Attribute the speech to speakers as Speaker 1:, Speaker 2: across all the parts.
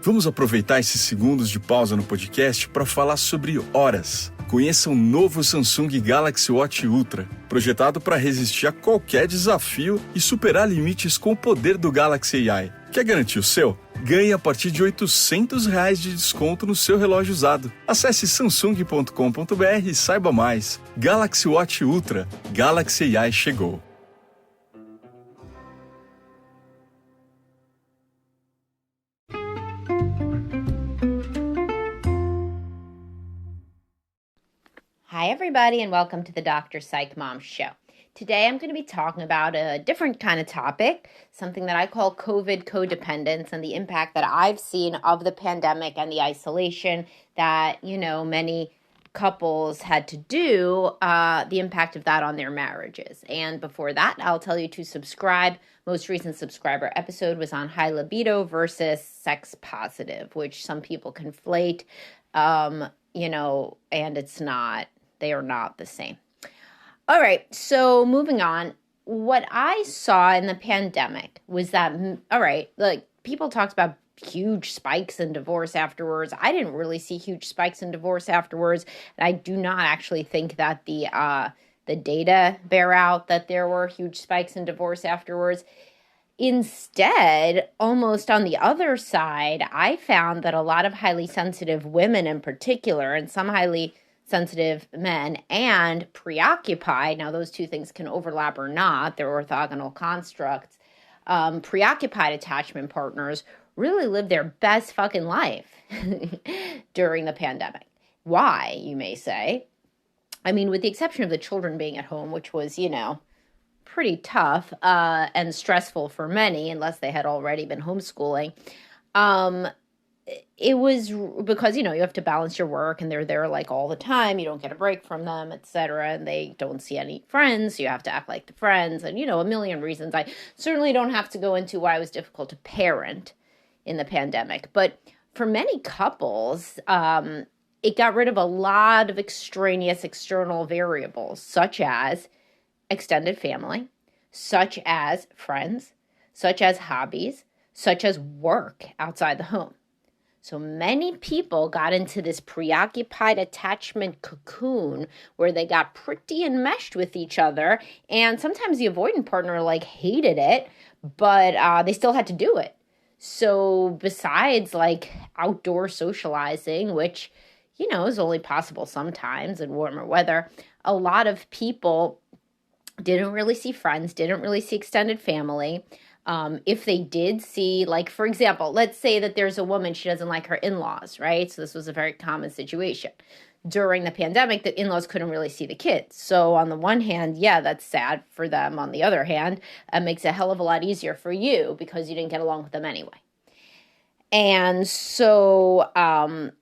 Speaker 1: Vamos aproveitar esses segundos de pausa no podcast para falar sobre horas. Conheça o novo Samsung Galaxy Watch Ultra, projetado para resistir a qualquer desafio e superar limites com o poder do Galaxy AI. Quer garantir o seu? Ganhe a partir de R$800 de desconto no seu relógio usado. Acesse samsung.com.br e saiba mais. Galaxy Watch Ultra. Galaxy AI chegou.
Speaker 2: Hi, everybody, and welcome to the Dr. Psych Mom Show. Today, I'm going to be talking about a different kind of topic, something that I call COVID codependence and the impact that I've seen of the pandemic and the isolation that, many couples had to do, the impact of that on their marriages. And before that, I'll tell you to subscribe. Most recent subscriber episode was on high libido versus sex positive, which some people conflate, and it's not. They are not the same. All right, so moving on. What I saw in the pandemic was that, people talked about huge spikes in divorce afterwards. I didn't really see huge spikes in divorce afterwards. And I do not actually think that the data bear out that there were huge spikes in divorce afterwards. Instead, almost on the other side, I found that a lot of highly sensitive women in particular, and some highly sensitive men, and preoccupied, now those two things can overlap or not, they're orthogonal constructs, preoccupied attachment partners really lived their best fucking life during the pandemic. Why, you may say? I mean, with the exception of the children being at home, which was, pretty tough and stressful for many, unless they had already been homeschooling. It was because, you have to balance your work and they're there like all the time. You don't get a break from them, etc. And they don't see any friends. So you have to act like the friends and, a million reasons. I certainly don't have to go into why it was difficult to parent in the pandemic. But for many couples, it got rid of a lot of extraneous external variables, such as extended family, such as friends, such as hobbies, such as work outside the home. So many people got into this preoccupied attachment cocoon where they got pretty enmeshed with each other. And sometimes the avoidant partner hated it, but they still had to do it. So besides outdoor socializing, which, is only possible sometimes in warmer weather, a lot of people didn't really see friends, didn't really see extended family. If they did see, for example, let's say that there's a woman, she doesn't like her in-laws, right? So this was a very common situation. During the pandemic, the in-laws couldn't really see the kids. So on the one hand, yeah, that's sad for them. On the other hand, it makes it a hell of a lot easier for you because you didn't get along with them anyway. And so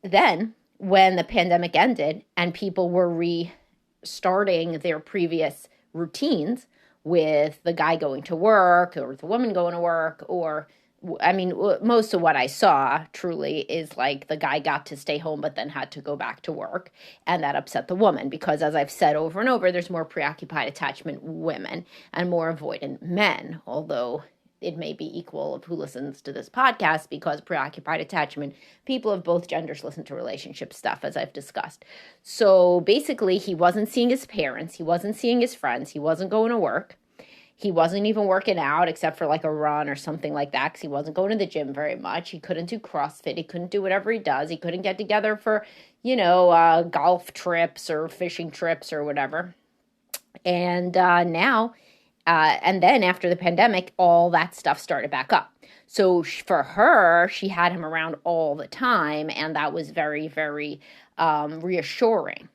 Speaker 2: then when the pandemic ended and people were restarting their previous routines, with the guy going to work or the woman going to work, or, most of what I saw truly is the guy got to stay home but then had to go back to work, and that upset the woman because, as I've said over and over, there's more preoccupied attachment women and more avoidant men, although it may be equal of who listens to this podcast because preoccupied attachment, people of both genders listen to relationship stuff, as I've discussed. So basically, he wasn't seeing his parents. He wasn't seeing his friends. He wasn't going to work. He wasn't even working out except for a run or something like that because he wasn't going to the gym very much. He couldn't do CrossFit. He couldn't do whatever he does. He couldn't get together for, golf trips or fishing trips or whatever. And now... and then after the pandemic, all that stuff started back up. So for her, she had him around all the time, and that was very, very reassuring.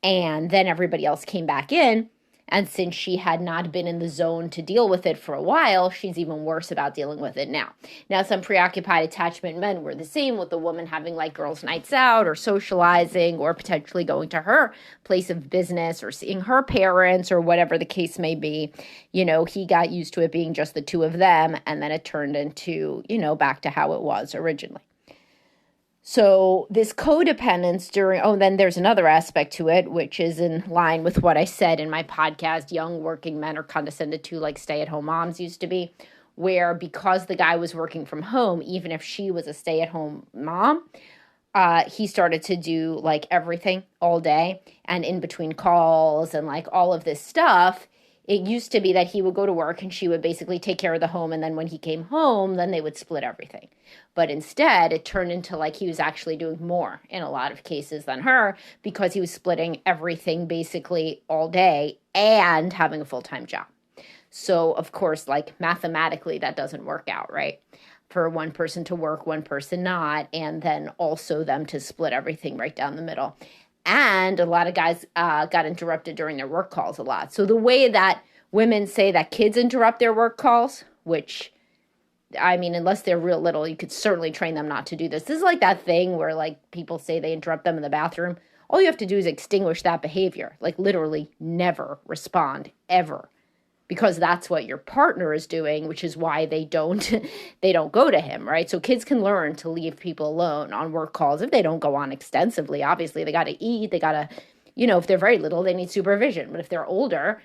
Speaker 2: And then everybody else came back in, and since she had not been in the zone to deal with it for a while, she's even worse about dealing with it now. Now, some preoccupied attachment men were the same, with the woman having girls' nights out or socializing or potentially going to her place of business or seeing her parents or whatever the case may be. He got used to it being just the two of them, and then it turned into, back to how it was originally. So this codependence then there's another aspect to it, which is in line with what I said in my podcast, young working men are condescended to like stay-at-home moms used to be, where because the guy was working from home, even if she was a stay-at-home mom, he started to do like everything all day and in between calls and like all of this stuff. It used to be that he would go to work and she would basically take care of the home. And then when he came home, then they would split everything. But instead, it turned into like he was actually doing more in a lot of cases than her because he was splitting everything basically all day and having a full-time job. So, of course, like mathematically, that doesn't work out, right? For one person to work, one person not, and then also them to split everything right down the middle. And a lot of guys got interrupted during their work calls a lot. So the way that women say that kids interrupt their work calls, which, I mean, unless they're real little, you could certainly train them not to do this. This is like that thing where like people say they interrupt them in the bathroom. All you have to do is extinguish that behavior. Like literally never respond ever. Because that's what your partner is doing, which is why they don't go to him, right? So kids can learn to leave people alone on work calls if they don't go on extensively. Obviously, they got to eat. They got to, if they're very little, they need supervision. But if they're older,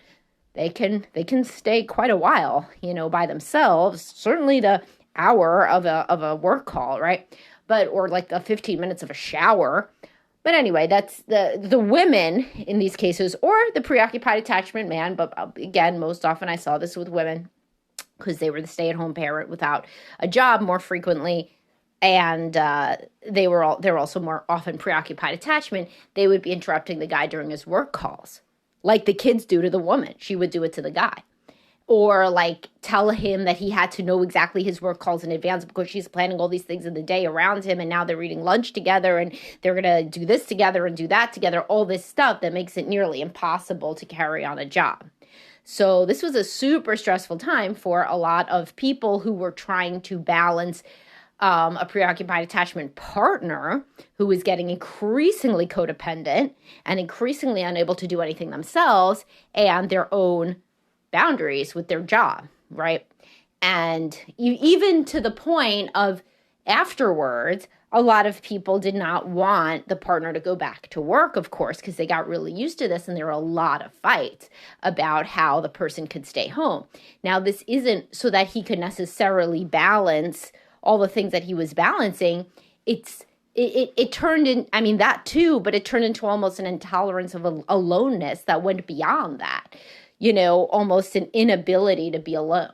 Speaker 2: they can stay quite a while, by themselves. Certainly the hour of a work call, right? Or like the 15 minutes of a shower. But anyway, that's the women in these cases, or the preoccupied attachment man. But again, most often I saw this with women because they were the stay-at-home parent without a job more frequently. And they're also more often preoccupied attachment. They would be interrupting the guy during his work calls, like the kids do to the woman. She would do it to the guy. Or like tell him that he had to know exactly his work calls in advance because she's planning all these things in the day around him. And now they're eating lunch together and they're going to do this together and do that together. All this stuff that makes it nearly impossible to carry on a job. So this was a super stressful time for a lot of people who were trying to balance a preoccupied attachment partner who was getting increasingly codependent and increasingly unable to do anything themselves and their own boundaries with their job, right? And even to the point of afterwards, a lot of people did not want the partner to go back to work, of course, because they got really used to this, and there were a lot of fights about how the person could stay home. Now, this isn't so that he could necessarily balance all the things that he was balancing. It turned in, I mean, that too, but it turned into almost an intolerance of aloneness that went beyond that. Almost an inability to be alone.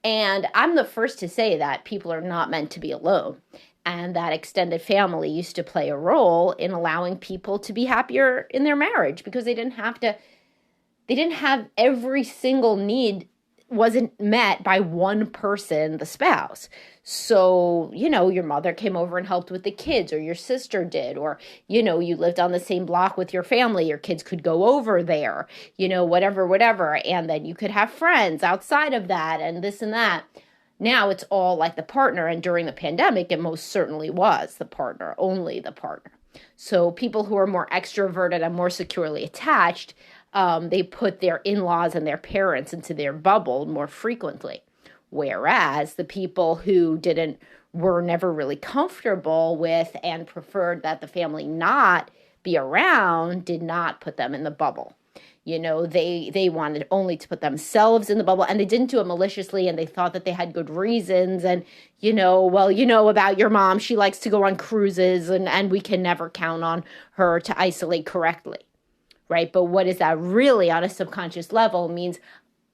Speaker 2: And I'm the first to say that people are not meant to be alone. And that extended family used to play a role in allowing people to be happier in their marriage because they didn't have every single need wasn't met by one person, the spouse. So, your mother came over and helped with the kids, or your sister did, or, you lived on the same block with your family, your kids could go over there, whatever. And then you could have friends outside of that and this and that. Now it's all like the partner. And during the pandemic, it most certainly was the partner, only the partner. So people who are more extroverted and more securely attached, they put their in-laws and their parents into their bubble more frequently. Whereas the people who were never really comfortable with and preferred that the family not be around did not put them in the bubble. They wanted only to put themselves in the bubble, and they didn't do it maliciously, and they thought that they had good reasons. And, about your mom, she likes to go on cruises and we can never count on her to isolate correctly. Right? But what is that really on a subconscious level means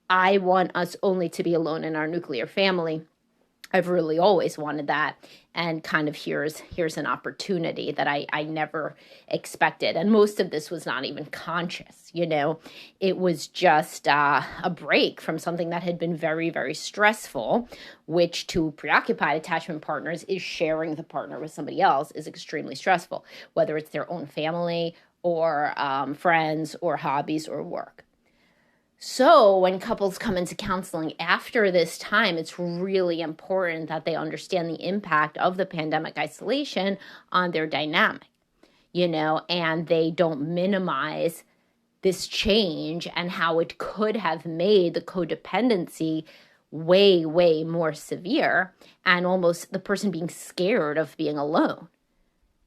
Speaker 2: I want us only to be alone in our nuclear family. I've really always wanted that. And kind of here's an opportunity that I never expected. And most of this was not even conscious, It was just a break from something that had been very, very stressful, which to preoccupied attachment partners is sharing the partner with somebody else is extremely stressful, whether it's their own family or friends or hobbies or work. So when couples come into counseling after this time, it's really important that they understand the impact of the pandemic isolation on their dynamic, and they don't minimize this change and how it could have made the codependency way, way more severe and almost the person being scared of being alone.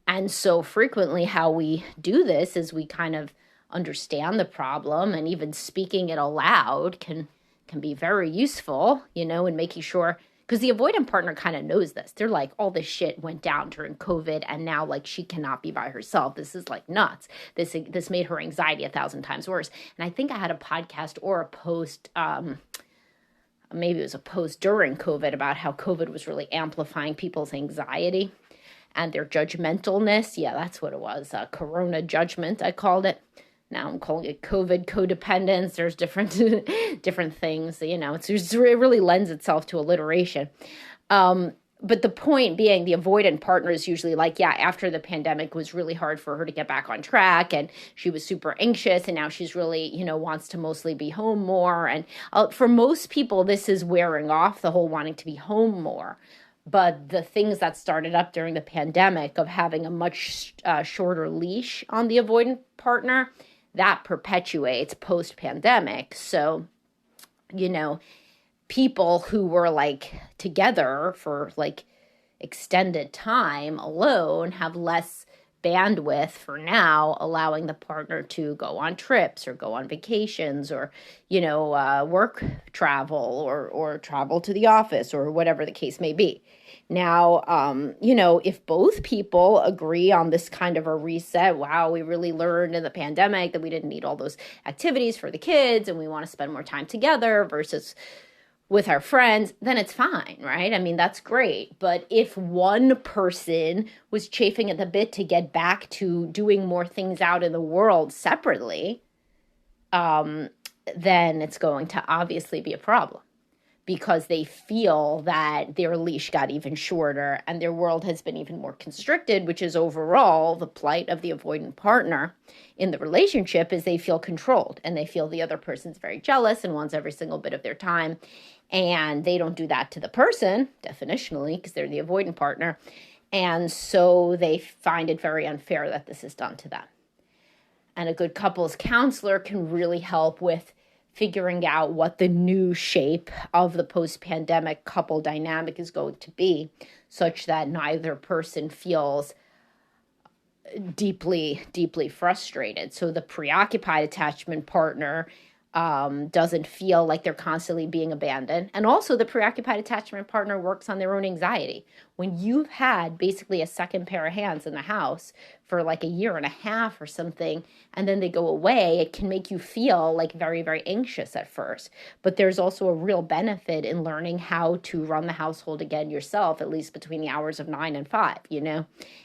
Speaker 2: And so frequently how we do this is we kind of understand the problem, and even speaking it aloud can can be very useful, in making sure, because the avoidant partner kind of knows this. They're like, all this shit went down during COVID, and now like she cannot be by herself. This is like nuts. This made her anxiety 1,000 times worse. And I think I had a podcast or a post, maybe it was a post during COVID, about how COVID was really amplifying people's anxiety and their judgmentalness. Yeah, that's what it was. Corona judgment, I called it. Now I'm calling it COVID codependence. There's different things, it really lends itself to alliteration. But the point being, the avoidant partner is usually like, yeah, after the pandemic was really hard for her to get back on track, and she was super anxious, and now she's really, wants to mostly be home more. And for most people, this is wearing off, the whole wanting to be home more. But the things that started up during the pandemic of having a much shorter leash on the avoidant partner, that perpetuates post-pandemic. So, people who were like together for like extended time alone have less bandwidth for now, allowing the partner to go on trips or go on vacations or, work travel or travel to the office or whatever the case may be. Now, if both people agree on this kind of a reset, wow, we really learned in the pandemic that we didn't need all those activities for the kids and we want to spend more time together versus with our friends, then it's fine, right? I mean, that's great. But if one person was chafing at the bit to get back to doing more things out in the world separately, then it's going to obviously be a problem, because they feel that their leash got even shorter and their world has been even more constricted, which is overall the plight of the avoidant partner in the relationship, is they feel controlled and they feel the other person's very jealous and wants every single bit of their time. And they don't do that to the person, definitionally, because they're the avoidant partner. And so they find it very unfair that this is done to them. And a good couples counselor can really help with figuring out what the new shape of the post-pandemic couple dynamic is going to be, such that neither person feels deeply, deeply frustrated. So the preoccupied attachment partner doesn't feel like they're constantly being abandoned. And also the preoccupied attachment partner works on their own anxiety. When you've had basically a second pair of hands in the house for like a year and a half or something, and then they go away, it can make you feel like very, very anxious at first. But there's also a real benefit in learning how to run the household again yourself, at least between the hours of 9 and 5,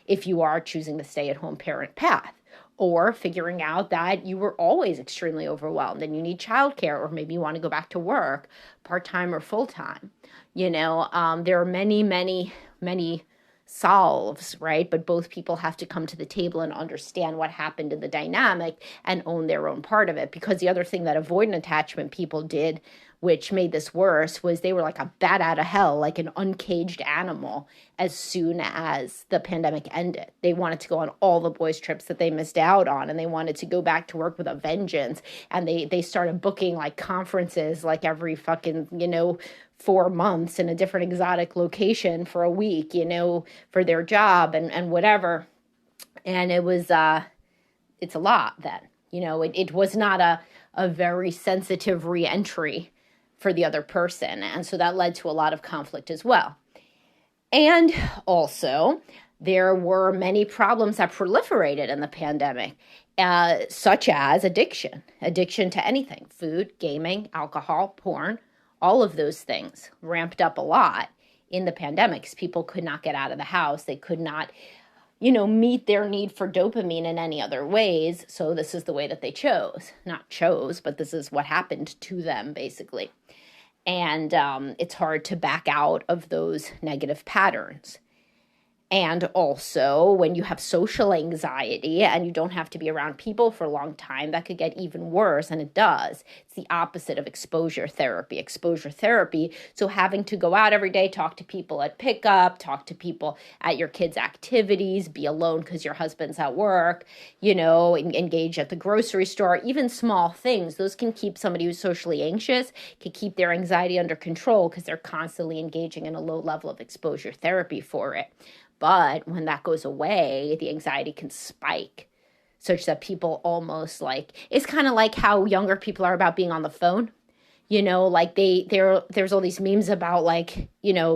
Speaker 2: if you are choosing the stay-at-home parent path. Or figuring out that you were always extremely overwhelmed and you need childcare, or maybe you want to go back to work, part-time or full-time. There are many, many, many solves, right? But both people have to come to the table and understand what happened in the dynamic and own their own part of it. Because the other thing that avoidant attachment people did, which made this worse, was they were like a bat out of hell, like an uncaged animal, as soon as the pandemic ended. They wanted to go on all the boys' trips that they missed out on, and they wanted to go back to work with a vengeance. And they started booking like conferences like every fucking, 4 months in a different exotic location for a week, for their job and whatever. And it was, it's a lot then, it was not a very sensitive re-entry for the other person. And so that led to a lot of conflict as well. And also, there were many problems that proliferated in the pandemic, such as addiction to anything, food, gaming, alcohol, porn, all of those things ramped up a lot in the pandemic because people could not get out of the house. They could not, meet their need for dopamine in any other ways. So this is the way that they chose. Not chose, but this is what happened to them, basically. And it's hard to back out of those negative patterns. And also, when you have social anxiety and you don't have to be around people for a long time, that could get even worse, and it does. It's the opposite of exposure therapy. So having to go out every day, talk to people at pickup, talk to people at your kids' activities, be alone because your husband's at work, engage at the grocery store, even small things, those can keep somebody who's socially anxious, can keep their anxiety under control because they're constantly engaging in a low level of exposure therapy for it. But when that goes away, the anxiety can spike such that people almost it's kind of like how younger people are about being on the phone. Like there's all these memes about like,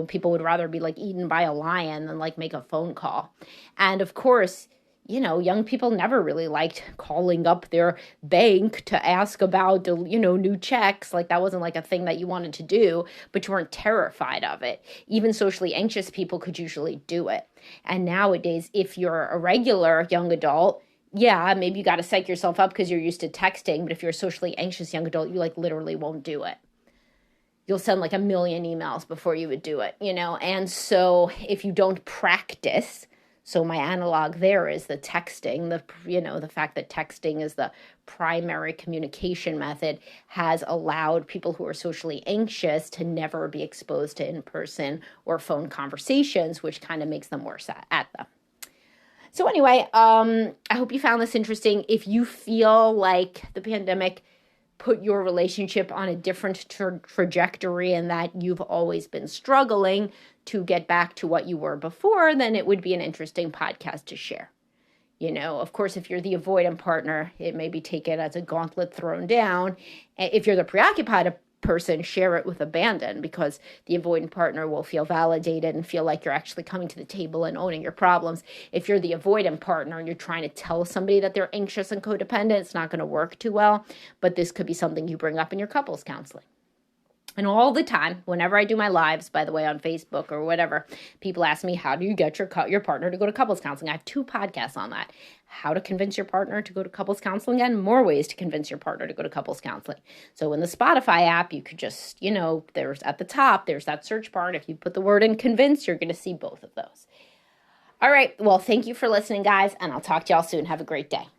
Speaker 2: people would rather be like eaten by a lion than like make a phone call. And of course, young people never really liked calling up their bank to ask about, new checks. Like that wasn't like a thing that you wanted to do, but you weren't terrified of it. Even socially anxious people could usually do it. And nowadays, if you're a regular young adult, yeah, maybe you got to psych yourself up because you're used to texting. But if you're a socially anxious young adult, you like literally won't do it. You'll send like a million emails before you would do it, And so if you don't practice, so my analog there is the texting, the fact that texting is the primary communication method has allowed people who are socially anxious to never be exposed to in-person or phone conversations, which kind of makes them worse at them. So anyway, I hope you found this interesting. If you feel like the pandemic put your relationship on a different trajectory and that you've always been struggling to get back to what you were before, then it would be an interesting podcast to share. Of course, if you're the avoidant partner, it may be taken as a gauntlet thrown down. If you're the preoccupied person, share it with abandon, because the avoidant partner will feel validated and feel like you're actually coming to the table and owning your problems. If you're the avoidant partner and you're trying to tell somebody that they're anxious and codependent, it's not going to work too well, but this could be something you bring up in your couples counseling. And all the time, whenever I do my lives, by the way, on Facebook or whatever, people ask me, how do you get your partner to go to couples counseling? I have 2 podcasts on that. How to convince your partner to go to couples counseling, and more ways to convince your partner to go to couples counseling. So in the Spotify app, you could just, there's at the top, there's that search bar. And if you put the word in convince, you're going to see both of those. All right. Well, thank you for listening, guys, and I'll talk to y'all soon. Have a great day.